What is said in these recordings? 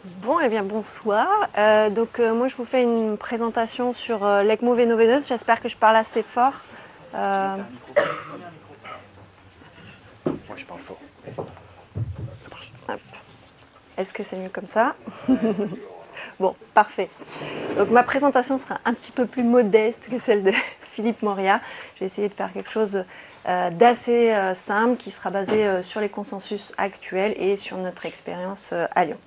Bon, eh bien bonsoir. Moi je vous fais une présentation sur l'ECMO véno-veineuse. J'espère que je parle assez fort. T'as un micro. Moi je parle fort. Ça marche. Est-ce que c'est mieux comme ça? Bon, parfait. Donc ma présentation sera un petit peu plus modeste que celle de Philippe Moria. Je vais essayer de faire quelque chose d'assez simple qui sera basé sur les consensus actuels et sur notre expérience à Lyon.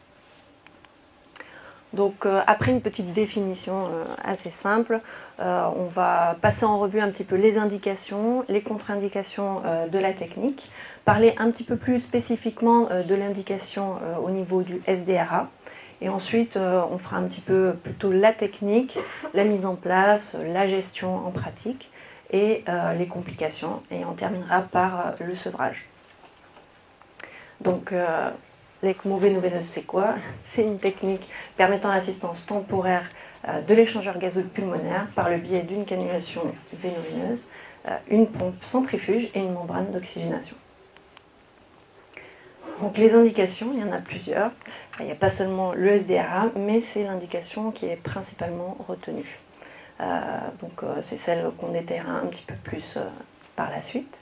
Donc après une petite définition assez simple, on va passer en revue un petit peu les indications, les contre-indications de la technique, parler un petit peu plus spécifiquement de l'indication au niveau du SDRA. Et ensuite, on fera un petit peu plutôt la technique, la mise en place, la gestion en pratique et les complications. Et on terminera par le sevrage. Donc, l'ECMO véno-veineuse, c'est quoi? C'est une technique permettant l'assistance temporaire de l'échangeur gazeux pulmonaire par le biais d'une cannulation véno-veineuse, une pompe centrifuge et une membrane d'oxygénation. Donc les indications, il y en a plusieurs. Il n'y a pas seulement le SDRA, mais c'est l'indication qui est principalement retenue. C'est celle qu'on détaillera un petit peu plus par la suite.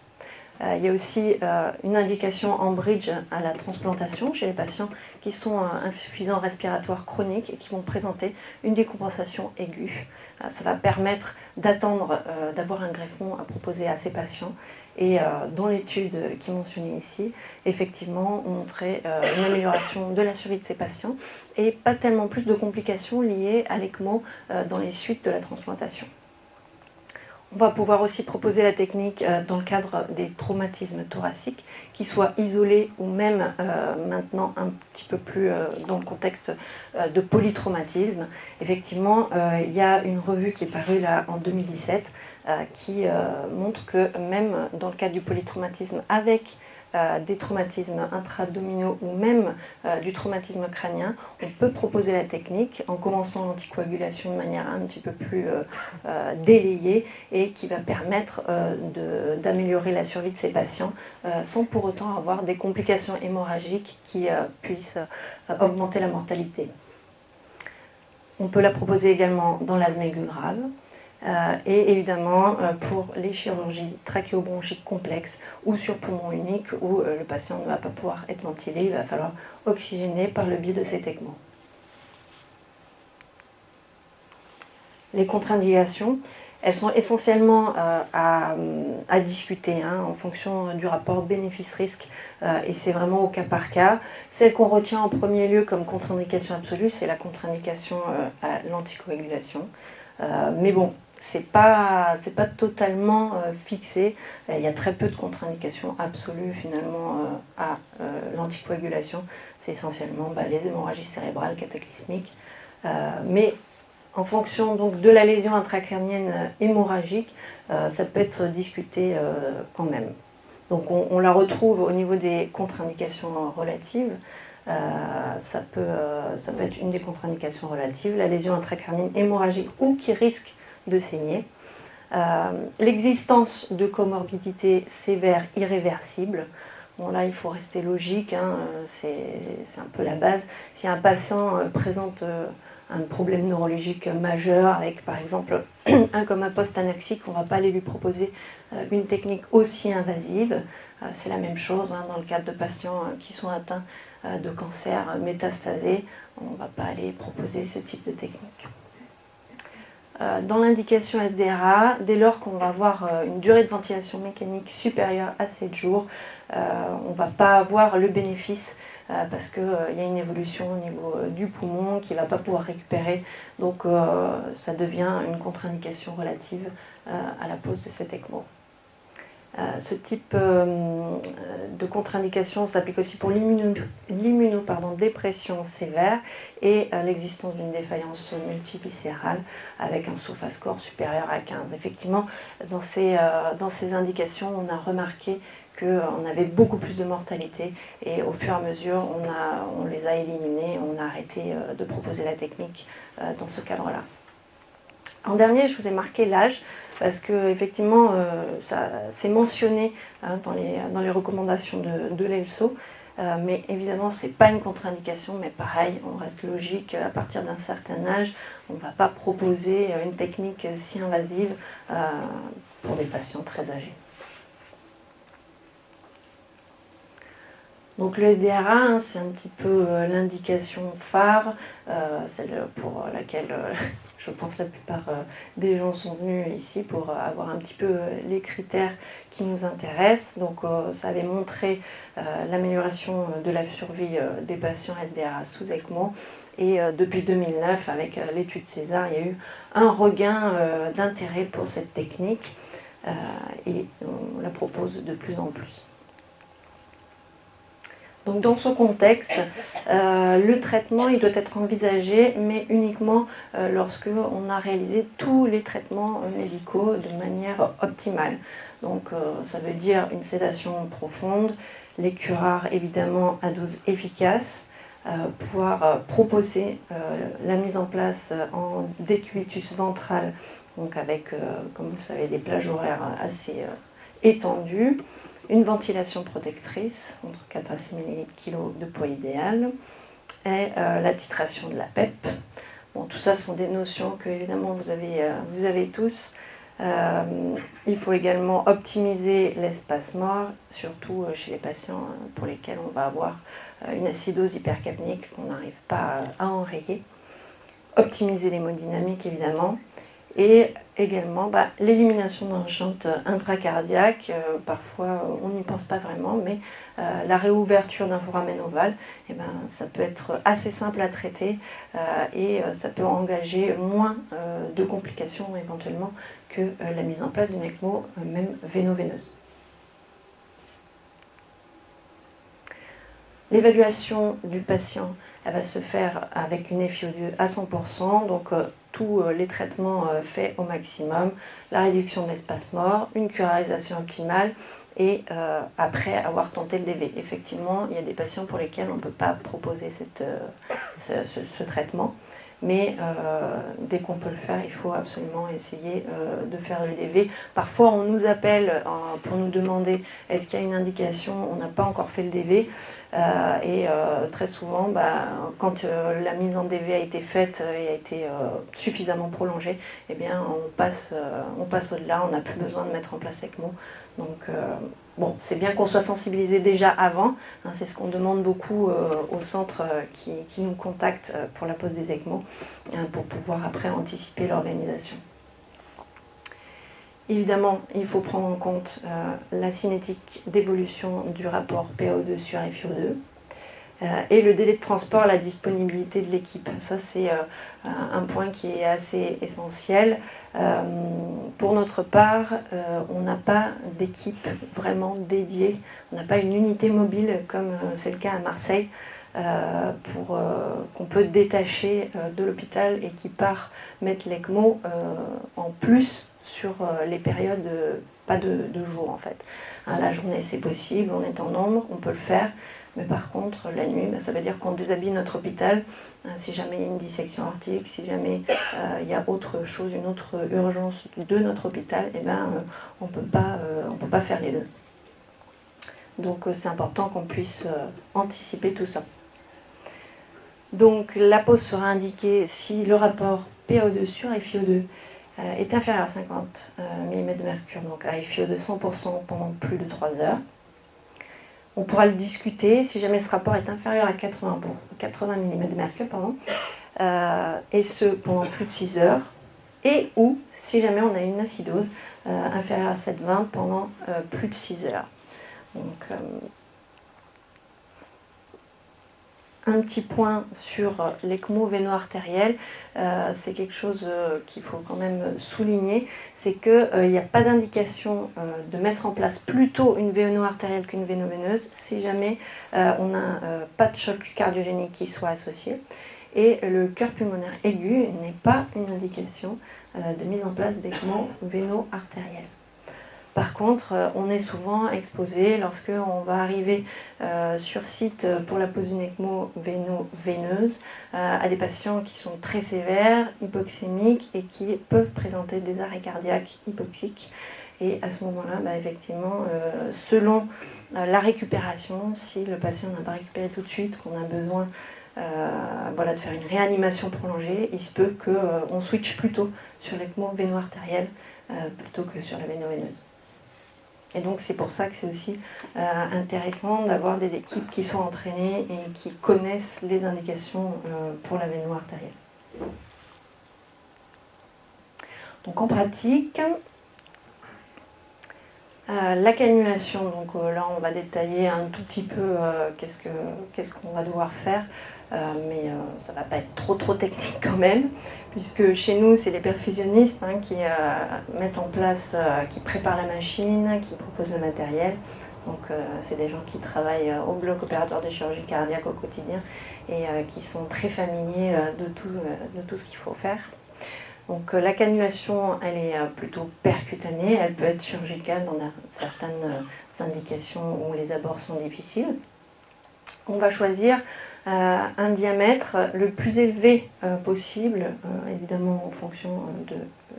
Il y a aussi une indication en bridge à la transplantation chez les patients qui sont insuffisants respiratoires chroniques et qui vont présenter une décompensation aiguë. Ça va permettre d'attendre d'avoir un greffon à proposer à ces patients. Et dans l'étude qui est mentionnée ici, effectivement, on montrait une amélioration de la survie de ces patients et pas tellement plus de complications liées à l'ECMO dans les suites de la transplantation. On va pouvoir aussi proposer la technique dans le cadre des traumatismes thoraciques, qui soient isolés ou même maintenant un petit peu plus dans le contexte de polytraumatisme. Effectivement, il y a une revue qui est parue là en 2017 qui montre que même dans le cadre du polytraumatisme avec des traumatismes intra-abdominaux ou même du traumatisme crânien, on peut proposer la technique en commençant l'anticoagulation de manière un petit peu plus délayée et qui va permettre d'améliorer la survie de ces patients sans pour autant avoir des complications hémorragiques qui puissent augmenter la mortalité. On peut la proposer également dans l'asthme aigu grave. Et évidemment pour les chirurgies trachéobronchiques complexes ou sur poumon unique où le patient ne va pas pouvoir être ventilé, il va falloir oxygéner par le biais de cet ECMO. Les contre-indications, elles sont essentiellement à discuter en fonction du rapport bénéfice-risque et c'est vraiment au cas par cas. Celle qu'on retient en premier lieu comme contre-indication absolue, c'est la contre-indication à l'anticoagulation. Mais bon, c'est pas totalement fixé. Il y a très peu de contre-indications absolues finalement à l'anticoagulation. C'est essentiellement les hémorragies cérébrales cataclysmiques. Mais en fonction donc, de la lésion intracrânienne hémorragique, ça peut être discuté quand même. Donc on la retrouve au niveau des contre-indications relatives. Ça peut être une des contre-indications relatives, la lésion intracrânienne hémorragique ou qui risque de saigner. L'existence de comorbidités sévères irréversibles. Bon là il faut rester logique, c'est un peu la base. Si un patient présente un problème neurologique majeur avec par exemple un coma post-anaxique, on ne va pas aller lui proposer une technique aussi invasive. C'est la même chose dans le cadre de patients qui sont atteints de cancer métastasé, on ne va pas aller proposer ce type de technique. Dans l'indication SDRA, dès lors qu'on va avoir une durée de ventilation mécanique supérieure à 7 jours, on ne va pas avoir le bénéfice parce qu'il y a une évolution au niveau du poumon qui ne va pas pouvoir récupérer. Donc ça devient une contre-indication relative à la pose de cet ECMO. Ce type de contre-indication s'applique aussi pour l'immunodépression sévère et l'existence d'une défaillance multiviscérale avec un SOFA score supérieur à 15. Effectivement, dans ces indications, on a remarqué qu'on avait beaucoup plus de mortalité et au fur et à mesure, on les a éliminés, on a arrêté de proposer la technique dans ce cadre-là. En dernier, je vous ai marqué l'âge parce qu'effectivement, c'est mentionné dans les recommandations de l'ELSO. mais évidemment, ce n'est pas une contre-indication, mais pareil, on reste logique, à partir d'un certain âge, on ne va pas proposer une technique si invasive pour des patients très âgés. Donc le SDRA, hein, c'est un petit peu l'indication phare, celle pour laquelle je pense la plupart des gens sont venus ici pour avoir un petit peu les critères qui nous intéressent. Donc ça avait montré l'amélioration de la survie des patients SDRA sous ECMO. Et depuis 2009, avec l'étude César, il y a eu un regain d'intérêt pour cette technique et on la propose de plus en plus. Donc dans ce contexte, le traitement il doit être envisagé, mais uniquement lorsque on a réalisé tous les traitements médicaux de manière optimale. Donc ça veut dire une sédation profonde, les curares évidemment à dose efficace, pouvoir proposer la mise en place en décubitus ventral, donc avec, comme vous le savez, des plages horaires assez étendues, une ventilation protectrice, entre 4 à 6 ml de poids idéal, et la titration de la PEP. Bon, tout ça sont des notions que, évidemment, vous avez tous. Il faut également optimiser l'espace mort, surtout chez les patients pour lesquels on va avoir une acidose hypercapnique qu'on n'arrive pas à enrayer. Optimiser l'hémodynamique, évidemment. Et également l'élimination d'entente intracardiaque. Parfois, on n'y pense pas vraiment, mais la réouverture d'un foramen ovale, ça peut être assez simple à traiter et ça peut engager moins de complications éventuellement que la mise en place d'une ECMO, même véno-veineuse. L'évaluation du patient, elle va se faire avec une FiO2 à 100%, donc tous les traitements faits au maximum, la réduction de l'espace mort, une curarisation optimale et après avoir tenté le DV. Effectivement, il y a des patients pour lesquels on ne peut pas proposer ce traitement, mais dès qu'on peut le faire, il faut absolument essayer de faire le DV. Parfois, on nous appelle pour nous demander est-ce qu'il y a une indication, on n'a pas encore fait le DV, et très souvent, quand la mise en DV a été faite et a été suffisamment prolongée, eh bien, on passe au-delà, on n'a plus besoin de mettre en place ECMO. Donc, bon, c'est bien qu'on soit sensibilisé déjà avant, hein, c'est ce qu'on demande beaucoup aux centres qui nous contactent pour la pose des ECMO, pour pouvoir après anticiper l'organisation. Évidemment, il faut prendre en compte la cinétique d'évolution du rapport PaO2 sur FiO2 et le délai de transport à la disponibilité de l'équipe. Ça, c'est un point qui est assez essentiel. Pour notre part, on n'a pas d'équipe vraiment dédiée, on n'a pas une unité mobile comme c'est le cas à Marseille, qu'on peut détacher de l'hôpital et qui part mettre l'ECMO en plus sur les périodes, pas de jour en fait. Hein, la journée c'est possible, on est en nombre, on peut le faire, mais par contre la nuit, ça veut dire qu'on déshabille notre hôpital. Si jamais il y a une dissection aortique, si jamais il y a autre chose, une autre urgence de notre hôpital, on peut pas faire les deux. Donc c'est important qu'on puisse anticiper tout ça. Donc la pause sera indiquée si le rapport PaO2 sur FiO2 est inférieur à 50 mm de mercure, donc à FiO2 100% pendant plus de 3 heures. On pourra le discuter si jamais ce rapport est inférieur à 80 mm de mercure, et ce pendant plus de 6 heures, et ou si jamais on a une acidose inférieure à 7,20 pendant plus de 6 heures. Donc, un petit point sur l'ECMO véno-artériel, c'est quelque chose qu'il faut quand même souligner, c'est qu'il n'y a pas d'indication de mettre en place plutôt une véno-artérielle qu'une véno-veineuse si jamais on n'a pas de choc cardiogénique qui soit associé. Et le cœur pulmonaire aigu n'est pas une indication de mise en place d'ECMO véno-artériel. Par contre, on est souvent exposé lorsqu'on va arriver sur site pour la pose d'une ECMO véno-veineuse à des patients qui sont très sévères, hypoxémiques et qui peuvent présenter des arrêts cardiaques hypoxiques. Et à ce moment-là, effectivement, selon la récupération, si le patient n'a pas récupéré tout de suite, qu'on a besoin de faire une réanimation prolongée, il se peut qu'on switch plutôt sur l'ECMO véno-artériel plutôt que sur la véno-veineuse. Et donc c'est pour ça que c'est aussi intéressant d'avoir des équipes qui sont entraînées et qui connaissent les indications pour la véno-artérielle. Donc en pratique, la cannulation, donc là on va détailler un tout petit peu qu'est-ce qu'on va devoir faire, mais ça ne va pas être trop technique quand même, puisque chez nous c'est les perfusionnistes qui mettent en place, qui préparent la machine, qui proposent le matériel. Donc c'est des gens qui travaillent au bloc opératoire de chirurgie cardiaque au quotidien et qui sont très familiers de tout ce qu'il faut faire. Donc la cannulation, elle est plutôt percutanée, elle peut être chirurgicale dans certaines indications où les abords sont difficiles. On va choisir un diamètre le plus élevé possible, évidemment en fonction de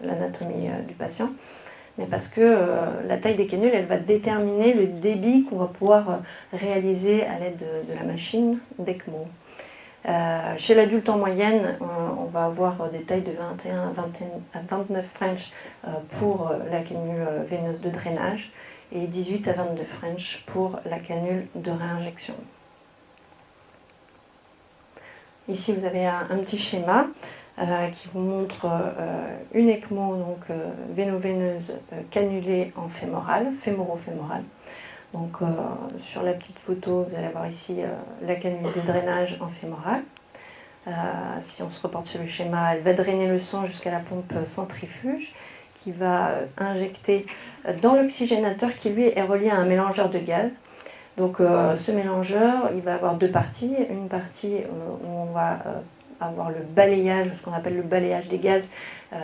l'anatomie du patient, mais parce que la taille des canules, elle va déterminer le débit qu'on va pouvoir réaliser à l'aide de la machine d'ECMO. Chez l'adulte en moyenne, on va avoir des tailles de 21 à 29 French pour la canule veineuse de drainage et 18 à 22 French pour la canule de réinjection. Ici, vous avez un petit schéma qui vous montre une ECMO donc véno-veineuse cannulée en fémoral, fémoro-fémoral. Donc sur la petite photo, vous allez voir ici la canule de drainage en fémoral. Si on se reporte sur le schéma, elle va drainer le sang jusqu'à la pompe centrifuge qui va injecter dans l'oxygénateur qui lui est relié à un mélangeur de gaz. Donc ce mélangeur, il va avoir deux parties. Une partie où on va avoir le balayage, ce qu'on appelle le balayage des gaz.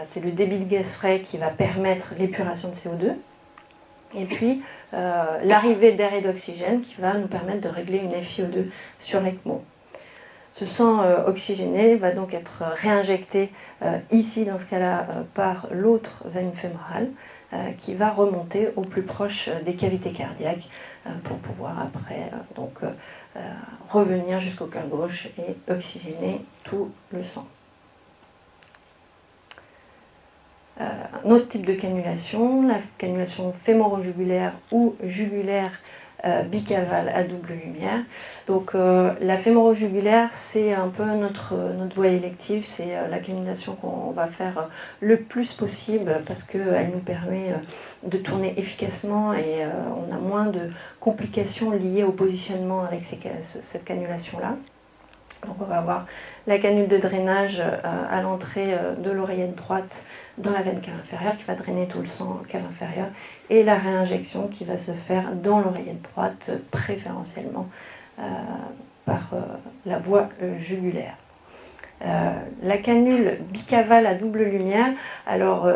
C'est le débit de gaz frais qui va permettre l'épuration de CO2. Et puis l'arrivée d'air et d'oxygène qui va nous permettre de régler une FiO2 sur l'ECMO. Ce sang oxygéné va donc être réinjecté ici, dans ce cas-là, par l'autre veine fémorale qui va remonter au plus proche des cavités cardiaques pour pouvoir après revenir jusqu'au cœur gauche et oxygéner tout le sang. Un autre type de cannulation, la cannulation fémoro-jugulaire ou jugulaire bicavale à double lumière. Donc la fémoro-jugulaire, c'est un peu notre voie élective, c'est la cannulation qu'on va faire le plus possible parce qu'elle nous permet de tourner efficacement et on a moins de complications liées au positionnement avec cette cannulation-là. Donc on va avoir la canule de drainage à l'entrée de l'oreillette droite dans la veine cave inférieure qui va drainer tout le sang cave inférieure et la réinjection qui va se faire dans l'oreillette droite préférentiellement par la voie jugulaire. La canule bicavale à double lumière, alors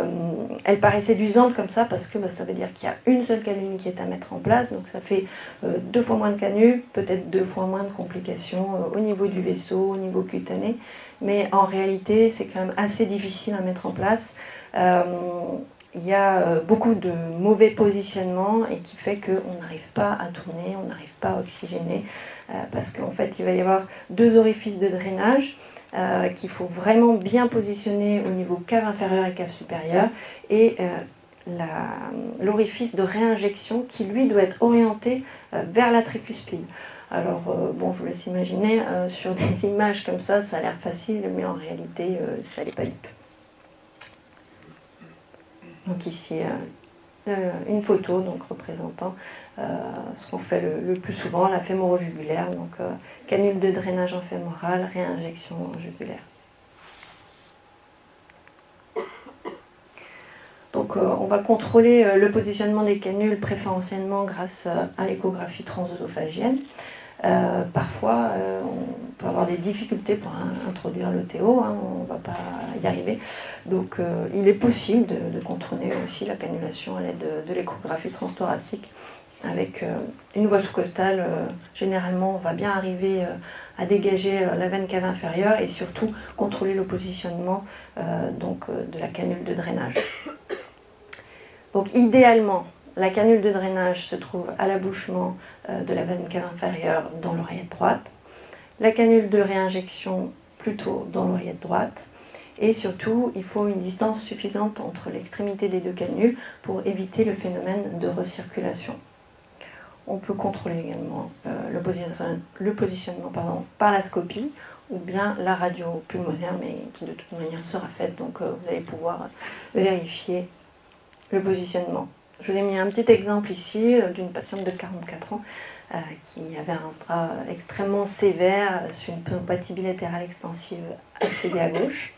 elle paraît séduisante comme ça parce que ça veut dire qu'il y a une seule canule qui est à mettre en place, donc ça fait 2 fois moins de canules, peut-être 2 fois moins de complications au niveau du vaisseau, au niveau cutané, mais en réalité c'est quand même assez difficile à mettre en place. Il y a beaucoup de mauvais positionnements et qui fait qu'on n'arrive pas à tourner, on n'arrive pas à oxygéner parce qu'en fait il va y avoir 2 orifices de drainage qu'il faut vraiment bien positionner au niveau cave inférieure et cave supérieure et l'orifice de réinjection qui lui doit être orienté vers la tricuspide. Alors je vous laisse imaginer, sur des images comme ça a l'air facile, mais en réalité ça l'est pas du tout. Donc ici une photo représentant ce qu'on fait le plus souvent, la fémoro-jugulaire, donc canule de drainage en fémoral, réinjection jugulaire. Donc on va contrôler le positionnement des canules préférentiellement grâce à l'échographie transœsophagienne. Parfois, on peut avoir des difficultés pour introduire le TO, on ne va pas y arriver. Donc, il est possible de contrôler aussi la cannulation à l'aide de l'échographie transthoracique avec une voie sous-costale. Généralement, on va bien arriver à dégager la veine cave inférieure et surtout contrôler le positionnement de la canule de drainage. Donc idéalement, la canule de drainage se trouve à l'abouchement de la veine cave inférieure dans l'oreillette droite, la canule de réinjection plutôt dans l'oreillette droite, et surtout, il faut une distance suffisante entre l'extrémité des deux canules pour éviter le phénomène de recirculation. On peut contrôler également le positionnement par la scopie ou bien la radio pulmonaire, mais qui de toute manière sera faite, donc vous allez pouvoir vérifier le positionnement. Je vous ai mis un petit exemple ici d'une patiente de 44 ans qui avait un STRA extrêmement sévère sur une pneumopathie bilatérale extensive absédée à gauche.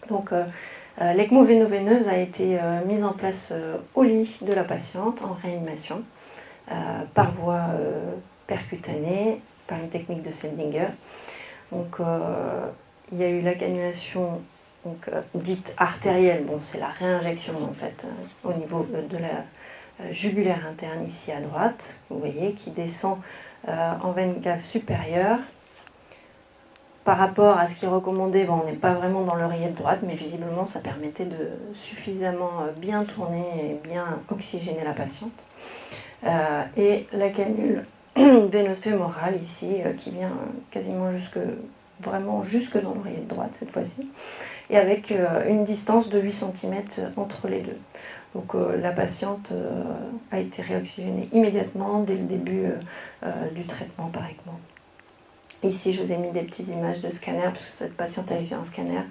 Donc l'ECMO véno-veineuse a été mise en place au lit de la patiente en réanimation par voie percutanée, par une technique de Seldinger. Donc il y a eu la cannulation dite artérielle, bon, c'est la réinjection en fait au niveau de la jugulaire interne ici à droite, vous voyez, qui descend en veine cave supérieure. Par rapport à ce qui est recommandé, bon, on n'est pas vraiment dans l'oreillette droite, mais visiblement ça permettait de suffisamment bien tourner et bien oxygéner la patiente. Et la canule veineuse fémorale ici, qui vient quasiment vraiment jusque dans l'oreillette droite cette fois-ci, et avec une distance de 8 cm entre les deux. Donc la patiente a été réoxygénée immédiatement dès le début du traitement par ECMO. Ici, je vous ai mis des petites images de scanner, puisque cette patiente avait fait un scanner,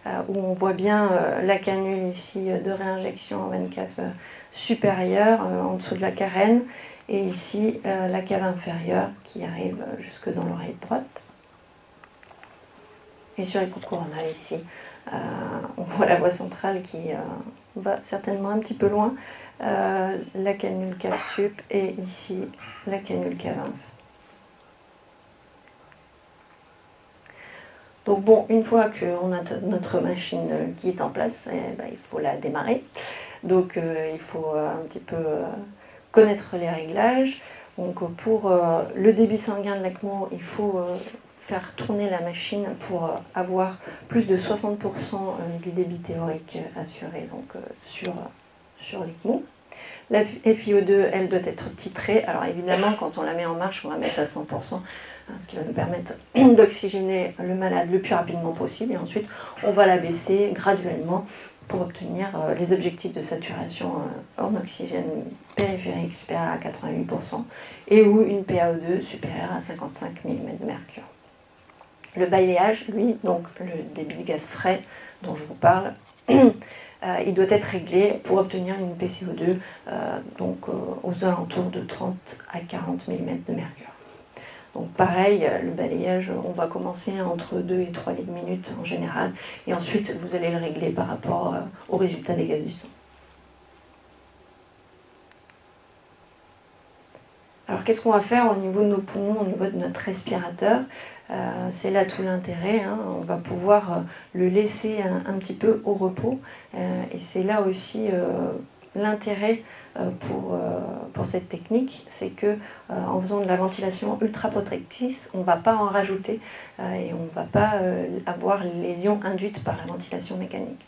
où on voit bien la canule ici de réinjection en veine cave supérieure, en dessous de la carène, et ici la cave inférieure qui arrive jusque dans l'oreille droite. Et sur les coronales ici, on voit la voie centrale qui va certainement un petit peu loin, la canule cave sup et ici la canule cave inf. Donc bon, une fois qu'on a notre machine qui est en place, il faut la démarrer. Donc il faut un petit peu connaître les réglages. Donc pour le débit sanguin de l'ECMO, il faut faire tourner la machine pour avoir plus de 60% du débit théorique assuré donc, sur l'ECMO. La FiO2, elle doit être titrée. Alors évidemment, quand on la met en marche, on va mettre à 100%. Ce qui va nous permettre d'oxygéner le malade le plus rapidement possible, et ensuite on va la baisser graduellement pour obtenir les objectifs de saturation en oxygène périphérique supérieur à 88% et ou une PaO2 supérieure à 55 mm de mercure. Le balayage, lui, donc le débit de gaz frais dont je vous parle, il doit être réglé pour obtenir une PCO2 aux alentours de 30 à 40 mm de mercure. Donc pareil, le balayage, on va commencer entre 2 et 3 minutes en général, et ensuite vous allez le régler par rapport au résultat des gaz du sang. Alors qu'est-ce qu'on va faire au niveau de nos poumons, au niveau de notre respirateur? C'est là tout l'intérêt, hein. On va pouvoir le laisser un petit peu au repos, et c'est là aussi l'intérêt pour cette technique, c'est que en faisant de la ventilation ultra protectrice, on ne va pas en rajouter et on ne va pas avoir les lésions induites par la ventilation mécanique.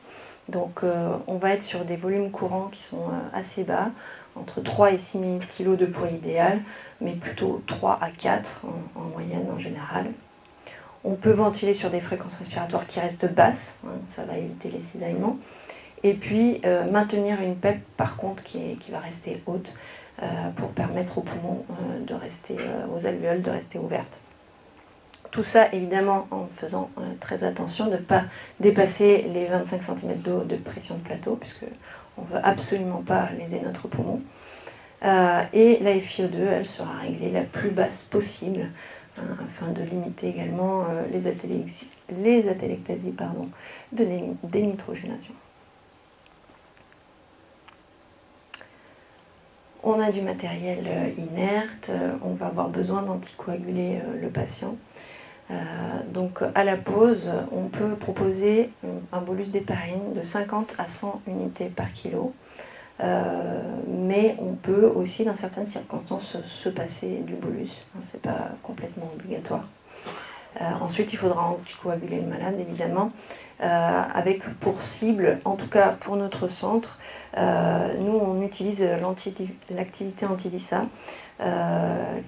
Donc on va être sur des volumes courants qui sont assez bas, entre 3 et 6 000 kg de poids idéal, mais plutôt 3 à 4 en moyenne en général. On peut ventiler sur des fréquences respiratoires qui restent basses, hein, ça va éviter les cisaillements. Et puis maintenir une PEP par contre qui va rester haute pour permettre aux poumons de rester, aux alvéoles de rester ouvertes. Tout ça évidemment en faisant très attention de ne pas dépasser les 25 cm d'eau de pression de plateau, puisque on ne veut absolument pas léser notre poumon. Et la FiO2, elle sera réglée la plus basse possible, hein, afin de limiter également les atélectasies de dénitrogénation. On a du matériel inerte, on va avoir besoin d'anticoaguler le patient. Donc à la pause, on peut proposer un bolus d'héparine de 50 à 100 unités par kilo, mais on peut aussi dans certaines circonstances se passer du bolus, hein, c'est pas complètement obligatoire. Ensuite, il faudra anticoaguler le malade, évidemment, avec pour cible, en tout cas pour notre centre, nous on utilise l'activité anti-DISA,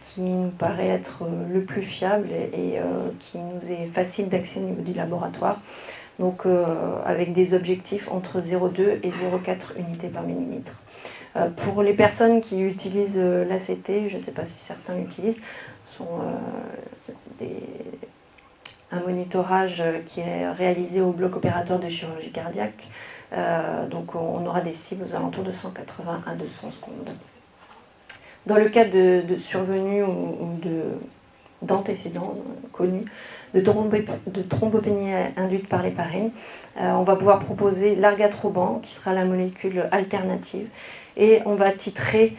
qui nous paraît être le plus fiable et qui nous est facile d'accès au niveau du laboratoire. Donc avec des objectifs entre 0,2 et 0,4 unités par millimètre. Pour les personnes qui utilisent l'ACT, je ne sais pas si certains l'utilisent, sont un monitorage qui est réalisé au bloc opératoire de chirurgie cardiaque. Donc on aura des cibles aux alentours de 180 à 200 secondes. Dans le cas de survenus ou d'antécédents connus, de thrombopénie induite par l'héparine, on va pouvoir proposer l'argatroban, qui sera la molécule alternative, et on va titrer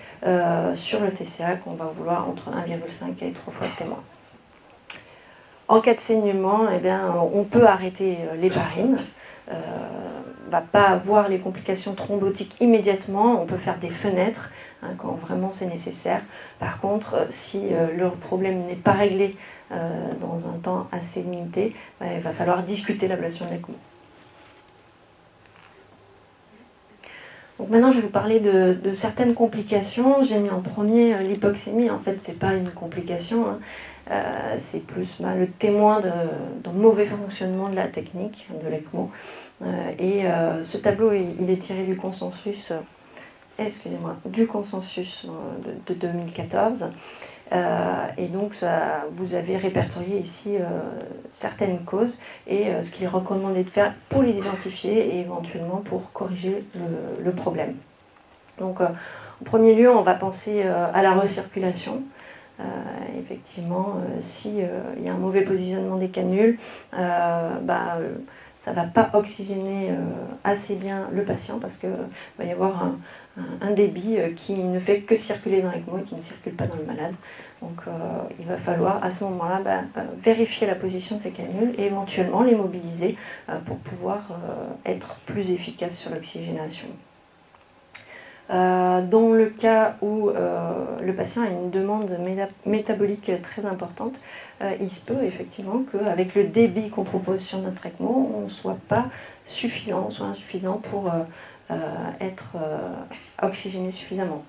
sur le TCA, qu'on va vouloir entre 1,5 et 3 fois le témoin. En cas de saignement, eh bien, on peut arrêter l'héparine. On ne va pas avoir les complications thrombotiques immédiatement, on peut faire des fenêtres quand vraiment c'est nécessaire. Par contre, si le problème n'est pas réglé dans un temps assez limité, il va falloir discuter l'ablation de l'ECMO. Donc maintenant, je vais vous parler de certaines complications. J'ai mis en premier l'hypoxémie. En fait, ce n'est pas une complication, c'est plus le témoin d'un mauvais fonctionnement de la technique de l'ECMO. Ce tableau, il est tiré du consensus, du consensus de 2014. Et donc, vous avez répertorié ici certaines causes et ce qu'il est recommandé de faire pour les identifier et éventuellement pour corriger le problème. Donc, en premier lieu, on va penser à la recirculation. Effectivement, s'il y a un mauvais positionnement des canules, ça ne va pas oxygéner assez bien le patient parce qu'il va y avoir un débit qui ne fait que circuler dans l'ECMO et qui ne circule pas dans le malade. Donc il va falloir à ce moment-là vérifier la position de ces canules et éventuellement les mobiliser pour pouvoir être plus efficace sur l'oxygénation. Dans le cas où le patient a une demande métabolique très importante, il se peut effectivement qu'avec le débit qu'on propose sur notre ECMO, on ne soit pas suffisant, on soit insuffisant pour être oxygéné suffisamment.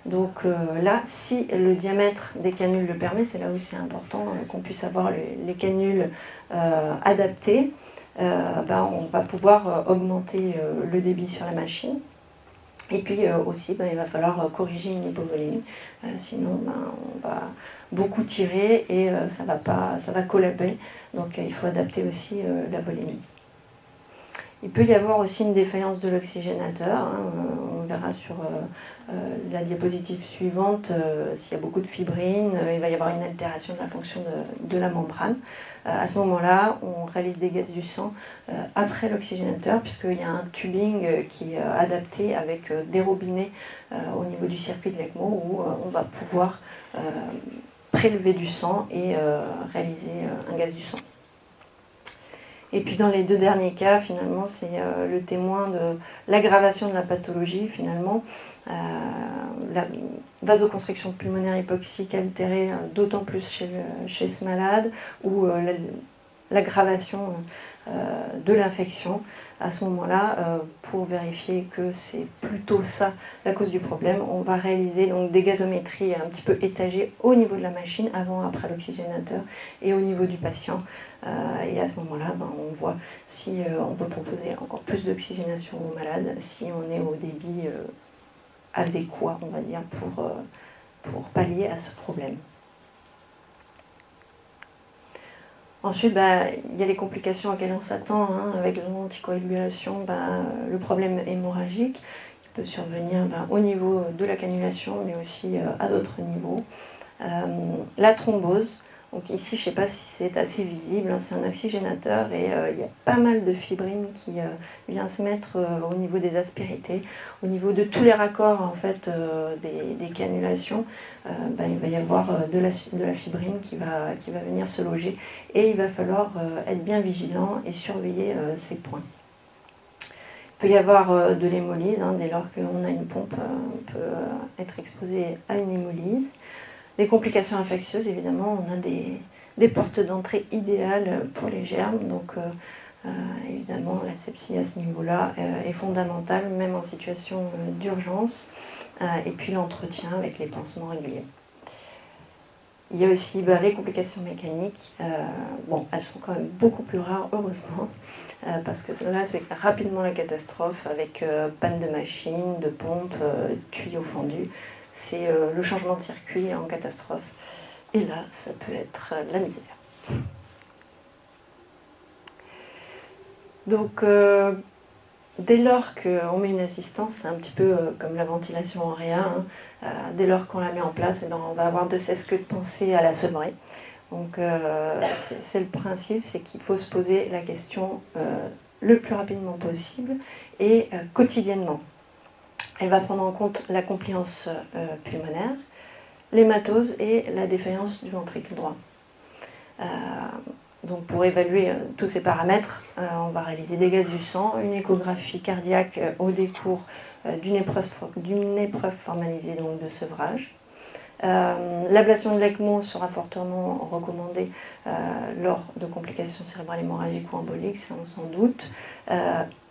Donc là, si le diamètre des canules le permet, c'est là où c'est important qu'on puisse avoir les canules adaptées. On va pouvoir augmenter le débit sur la machine. Et puis aussi, il va falloir corriger une hypovolémie, sinon on va beaucoup tirer et ça va collaber. Donc il faut adapter aussi la volémie. Il peut y avoir aussi une défaillance de l'oxygénateur. On verra sur la diapositive suivante, s'il y a beaucoup de fibrine, il va y avoir une altération de la fonction de la membrane. À ce moment-là, on réalise des gaz du sang après l'oxygénateur, puisqu'il y a un tubing qui est adapté avec des robinets au niveau du circuit de l'ECMO, où on va pouvoir prélever du sang et réaliser un gaz du sang. Et puis dans les deux derniers cas, finalement, c'est le témoin de l'aggravation de la pathologie, finalement. La vasoconstriction pulmonaire hypoxique altérée, d'autant plus chez ce malade, ou l'aggravation de l'infection. À ce moment-là, pour vérifier que c'est plutôt ça la cause du problème, on va réaliser donc des gazométries un petit peu étagées au niveau de la machine, avant, après l'oxygénateur, et au niveau du patient. Et à ce moment-là, on voit si on peut proposer encore plus d'oxygénation au malade, si on est au débit adéquat, on va dire, pour pallier à ce problème. Ensuite, il y a les complications auxquelles on s'attend, avec l'anticoagulation, le problème hémorragique qui peut survenir au niveau de la cannulation, mais aussi à d'autres niveaux. La thrombose, donc ici, je ne sais pas si c'est assez visible, c'est un oxygénateur et il y a pas mal de fibrine qui vient se mettre au niveau des aspérités, au niveau de tous les raccords en fait, des cannulations. Il va y avoir de la fibrine qui va venir se loger et il va falloir être bien vigilant et surveiller ces points. Il peut y avoir de l'hémolyse, dès lors qu'on a une pompe, on peut être exposé à une hémolyse. Les complications infectieuses, évidemment, on a des portes d'entrée idéales pour les germes. Donc évidemment, l'asepsie à ce niveau-là est fondamentale, même en situation d'urgence. Et puis l'entretien avec les pansements réguliers. Il y a aussi les complications mécaniques. Bon, elles sont quand même beaucoup plus rares, heureusement, parce que là, c'est rapidement la catastrophe avec panne de machine, de pompe, tuyaux fendus. C'est le changement de circuit en catastrophe. Et là, ça peut être la misère. Donc, dès lors qu'on met une assistance, c'est un petit peu comme la ventilation en réa. Dès lors qu'on la met en place, on va avoir de cesse que de penser à la sevrée. Donc c'est le principe, c'est qu'il faut se poser la question le plus rapidement possible et quotidiennement. Elle va prendre en compte la compliance pulmonaire, l'hématose et la défaillance du ventricule droit. Donc pour évaluer tous ces paramètres, on va réaliser des gaz du sang, une échographie cardiaque au décours d'une épreuve formalisée donc, de sevrage. L'ablation de l'ECMO sera fortement recommandée lors de complications cérébrales hémorragiques ou emboliques, ça on s'en doute.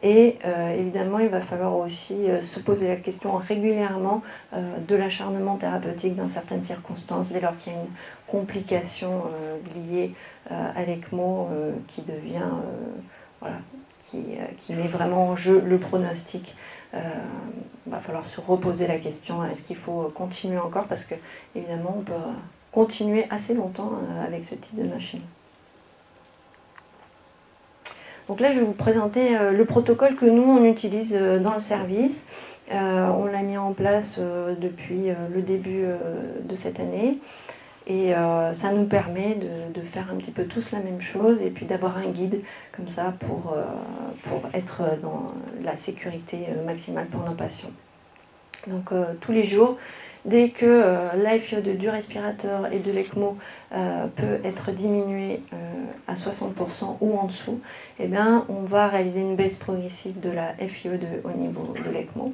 Et évidemment, il va falloir aussi se poser la question régulièrement de l'acharnement thérapeutique dans certaines circonstances, dès lors qu'il y a une complication liée à l'ECMO qui devient, voilà, qui met vraiment en jeu le pronostic. Va falloir se reposer la question, est-ce qu'il faut continuer encore, parce que évidemment on peut continuer assez longtemps avec ce type de machine. Donc là je vais vous présenter le protocole que nous on utilise dans le service. On l'a mis en place depuis le début de cette année. Et ça nous permet de faire un petit peu tous la même chose et puis d'avoir un guide comme ça pour être dans la sécurité maximale pour nos patients. Donc tous les jours, dès que l'AFIO2 du respirateur et de l'ECMO peut être diminué à 60% ou en dessous, eh bien, on va réaliser une baisse progressive de la FiO2 au niveau de l'ECMO.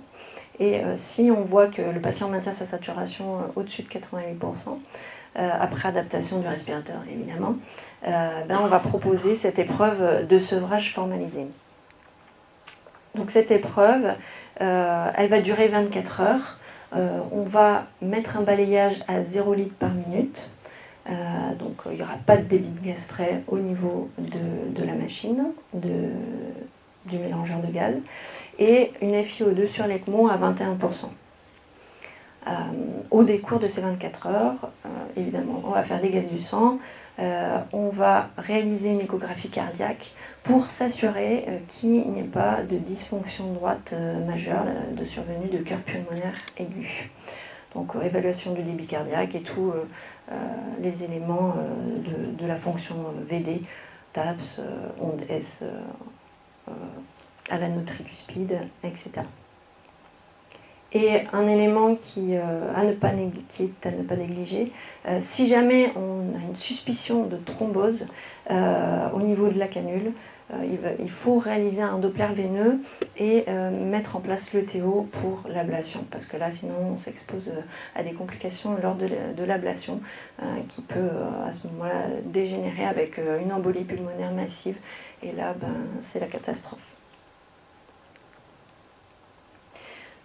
Et si on voit que le patient maintient sa saturation au-dessus de 88%, après adaptation du respirateur évidemment, on va proposer cette épreuve de sevrage formalisé. Donc cette épreuve, elle va durer 24 heures. On va mettre un balayage à 0 litre par minute. Donc il n'y aura pas de débit de gaz frais au niveau de la machine, du mélangeur de gaz, et une FiO2 sur l'ECMO à 21%. Au décours de ces 24 heures, évidemment, on va faire des gaz du sang, on va réaliser une échographie cardiaque pour s'assurer qu'il n'y ait pas de dysfonction droite majeure, de survenue de cœur pulmonaire aigu. Donc évaluation du débit cardiaque et tous les éléments de la fonction VD, TAPS, onde S, alanotricuspide, etc. Et un élément qui est à ne pas négliger, si jamais on a une suspicion de thrombose au niveau de la canule, il faut réaliser un Doppler veineux et mettre en place l'ETO pour l'ablation, parce que là sinon on s'expose à des complications lors de l'ablation qui peut à ce moment-là dégénérer avec une embolie pulmonaire massive, et là c'est la catastrophe.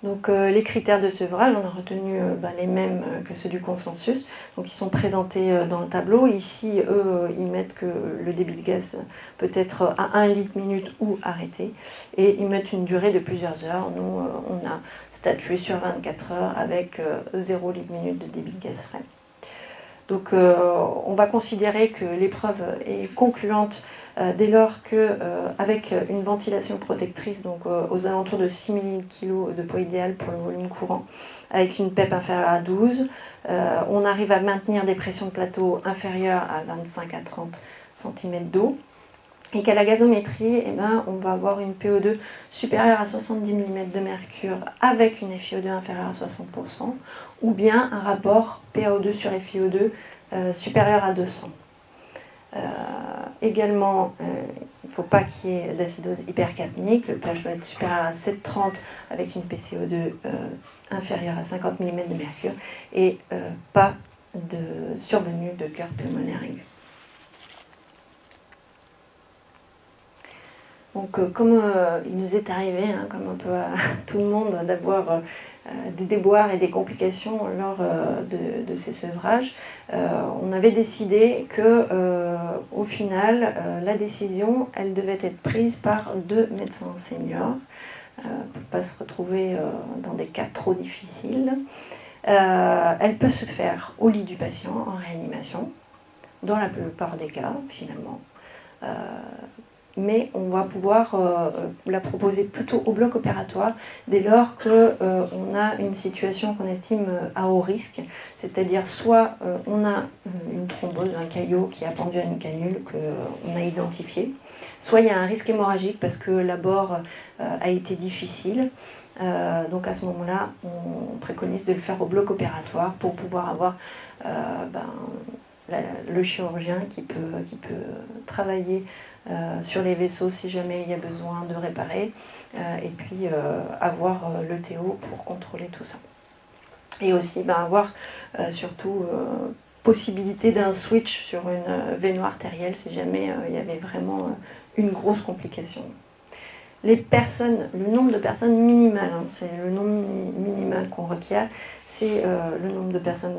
Donc les critères de sevrage, on a retenu les mêmes que ceux du consensus, donc ils sont présentés dans le tableau. Ici, eux, ils mettent que le débit de gaz peut être à 1 litre minute ou arrêté, et ils mettent une durée de plusieurs heures. Nous, on a statué sur 24 heures avec 0 litre minute de débit de gaz frais. Donc on va considérer que l'épreuve est concluante dès lors qu'avec une ventilation protectrice, donc aux alentours de 6 ml de poids idéal pour le volume courant, avec une PEP inférieure à 12, on arrive à maintenir des pressions de plateau inférieures à 25 à 30 cm d'eau, et qu'à la gazométrie, on va avoir une PO2 supérieure à 70 mm de mercure avec une FiO2 inférieure à 60%, ou bien un rapport PaO2 sur FiO2 supérieur à 200. Également, il ne faut pas qu'il y ait d'acidose hypercapnique, le pH doit être supérieur à 7,30 avec une PCO2 inférieure à 50 mm de mercure, et pas de survenue de cœur pulmonaire aigu. Donc comme il nous est arrivé, hein, comme un peu à tout le monde, d'avoir des déboires et des complications lors de ces sevrages, on avait décidé que, au final, la décision, elle devait être prise par 2 médecins seniors, pour ne pas se retrouver dans des cas trop difficiles. Elle peut se faire au lit du patient, en réanimation, dans la plupart des cas, finalement. Mais on va pouvoir la proposer plutôt au bloc opératoire dès lors qu'on a une situation qu'on estime à haut risque, c'est-à-dire soit on a une thrombose, un caillot qui a pendu à une canule qu'on a identifié, soit il y a un risque hémorragique parce que l'abord a été difficile. Donc à ce moment-là, on préconise de le faire au bloc opératoire pour pouvoir avoir le chirurgien qui peut travailler sur les vaisseaux si jamais il y a besoin de réparer, et puis avoir le TO pour contrôler tout ça. Et aussi avoir surtout possibilité d'un switch sur une veine artérielle si jamais il y avait vraiment une grosse complication. Les personnes, le nombre de personnes minimal, hein, c'est le nombre minimal qu'on requiert, c'est le nombre de personnes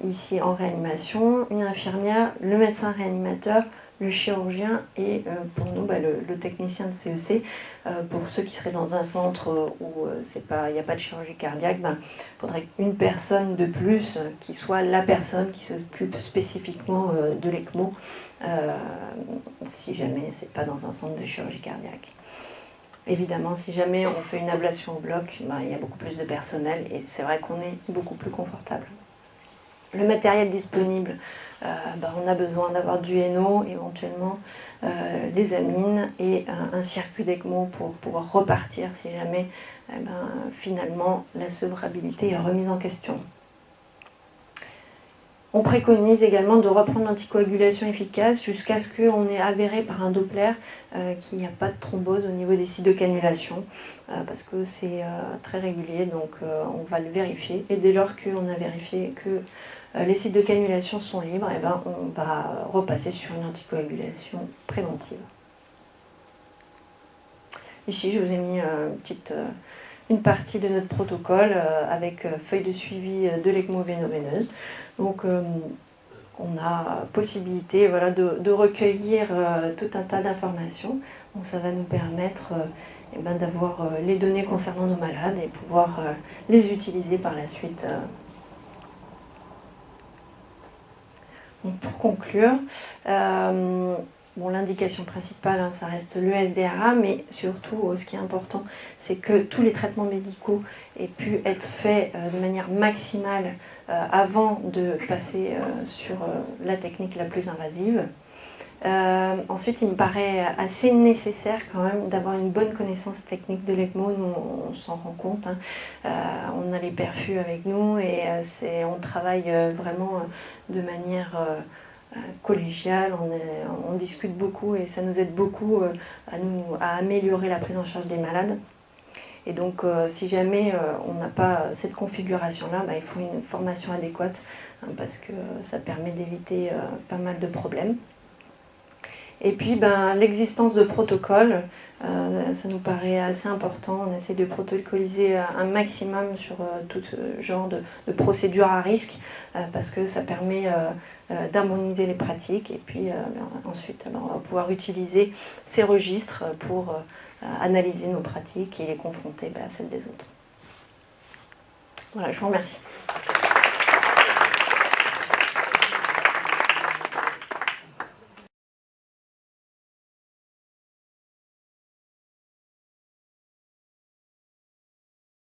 ici en réanimation, une infirmière, le médecin réanimateur, le chirurgien et pour nous le technicien de CEC. Pour ceux qui seraient dans un centre où il n'y a pas de chirurgie cardiaque, il faudrait une personne de plus qui soit la personne qui s'occupe spécifiquement de l'ECMO, si jamais ce n'est pas dans un centre de chirurgie cardiaque. Évidemment, si jamais on fait une ablation au bloc, il y a beaucoup plus de personnel et c'est vrai qu'on est beaucoup plus confortable. Le matériel disponible, on a besoin d'avoir du NO, éventuellement des amines et un circuit d'ECMO pour pouvoir repartir si jamais finalement la sevrabilité est remise en question. On préconise également de reprendre l'anticoagulation efficace jusqu'à ce qu'on ait avéré par un Doppler qu'il n'y a pas de thrombose au niveau des sites de cannulation, parce que c'est très régulier, donc on va le vérifier. Et dès lors qu'on a vérifié que les sites de cannulation sont libres, on va repasser sur une anticoagulation préventive. Ici, je vous ai mis une partie de notre protocole avec feuille de suivi de l'ECMO véno-veineuse. Donc on a possibilité de recueillir tout un tas d'informations. Donc ça va nous permettre d'avoir les données concernant nos malades et pouvoir les utiliser par la suite. Donc pour conclure, l'indication principale, ça reste le SDRA, mais surtout, ce qui est important, c'est que tous les traitements médicaux aient pu être faits de manière maximale avant de passer sur la technique la plus invasive. Ensuite, il me paraît assez nécessaire quand même d'avoir une bonne connaissance technique de l'ECMO. Nous, on s'en rend compte. On a les perfus avec nous et on travaille vraiment de manière collégiale. On discute beaucoup et ça nous aide beaucoup à améliorer la prise en charge des malades. Et donc, si jamais on n'a pas cette configuration-là, il faut une formation adéquate parce que ça permet d'éviter pas mal de problèmes. Et puis, l'existence de protocoles, ça nous paraît assez important. On essaie de protocoliser un maximum sur tout genre de procédures à risque, parce que ça permet d'harmoniser les pratiques. Et puis, ensuite, on va pouvoir utiliser ces registres pour analyser nos pratiques et les confronter à celles des autres. Voilà, je vous remercie.